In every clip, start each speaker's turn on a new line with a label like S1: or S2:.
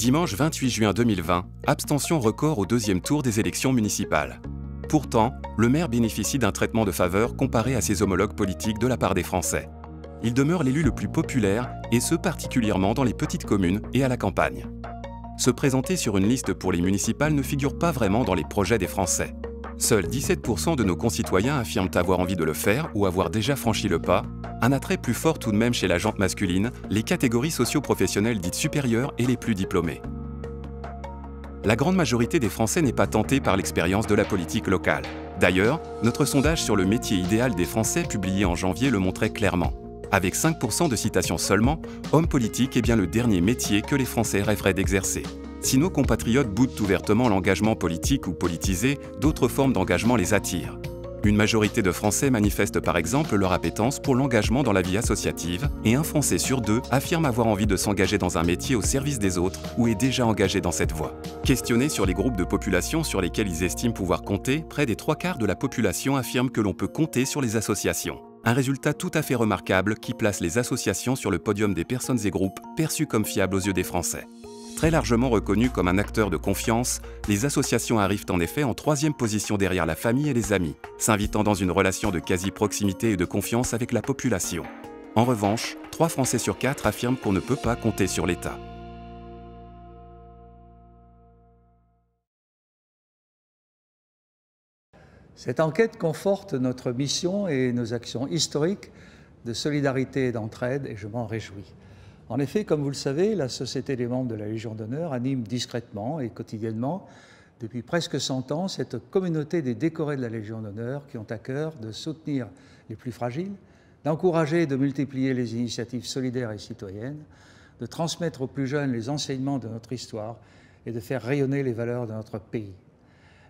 S1: Dimanche 28 juin 2020, abstention record au deuxième tour des élections municipales. Pourtant, le maire bénéficie d'un traitement de faveur comparé à ses homologues politiques de la part des Français. Il demeure l'élu le plus populaire, et ce particulièrement dans les petites communes et à la campagne. Se présenter sur une liste pour les municipales ne figure pas vraiment dans les projets des Français. Seuls 17% de nos concitoyens affirment avoir envie de le faire ou avoir déjà franchi le pas, un attrait plus fort tout de même chez la gente masculine, les catégories socio-professionnelles dites supérieures et les plus diplômés. La grande majorité des Français n'est pas tentée par l'expérience de la politique locale. D'ailleurs, notre sondage sur le métier idéal des Français publié en janvier le montrait clairement. Avec 5% de citations seulement, homme politique est bien le dernier métier que les Français rêveraient d'exercer. Si nos compatriotes boudent ouvertement l'engagement politique ou politisé, d'autres formes d'engagement les attirent. Une majorité de Français manifestent par exemple leur appétence pour l'engagement dans la vie associative et un Français sur deux affirme avoir envie de s'engager dans un métier au service des autres ou est déjà engagé dans cette voie. Questionnés sur les groupes de population sur lesquels ils estiment pouvoir compter, près des 3/4 de la population affirment que l'on peut compter sur les associations. Un résultat tout à fait remarquable qui place les associations sur le podium des personnes et groupes perçus comme fiables aux yeux des Français. Très largement reconnues comme un acteur de confiance, les associations arrivent en effet en 3e position derrière la famille et les amis, s'invitant dans une relation de quasi-proximité et de confiance avec la population. En revanche, 3 Français sur 4 affirment qu'on ne peut pas compter sur l'État.
S2: Cette enquête conforte notre mission et nos actions historiques de solidarité et d'entraide, et je m'en réjouis. En effet, comme vous le savez, la Société des membres de la Légion d'honneur anime discrètement et quotidiennement, depuis presque 100 ans, cette communauté des décorés de la Légion d'honneur qui ont à cœur de soutenir les plus fragiles, d'encourager et de multiplier les initiatives solidaires et citoyennes, de transmettre aux plus jeunes les enseignements de notre histoire et de faire rayonner les valeurs de notre pays.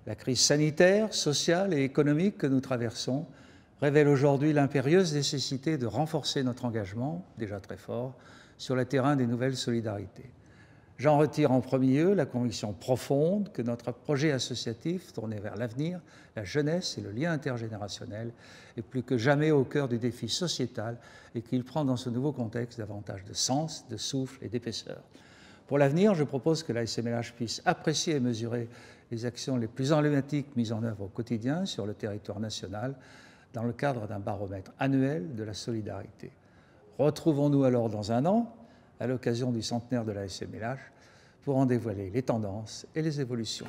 S2: La crise sanitaire, sociale et économique que nous traversons révèle aujourd'hui l'impérieuse nécessité de renforcer notre engagement, déjà très fort, sur le terrain des nouvelles solidarités. J'en retire en premier lieu la conviction profonde que notre projet associatif tourné vers l'avenir, la jeunesse et le lien intergénérationnel est plus que jamais au cœur du défi sociétal et qu'il prend dans ce nouveau contexte davantage de sens, de souffle et d'épaisseur. Pour l'avenir, je propose que la SMLH puisse apprécier et mesurer les actions les plus emblématiques mises en œuvre au quotidien sur le territoire national dans le cadre d'un baromètre annuel de la solidarité. Retrouvons-nous alors dans un an, à l'occasion du centenaire de la SMLH, pour en dévoiler les tendances et les évolutions.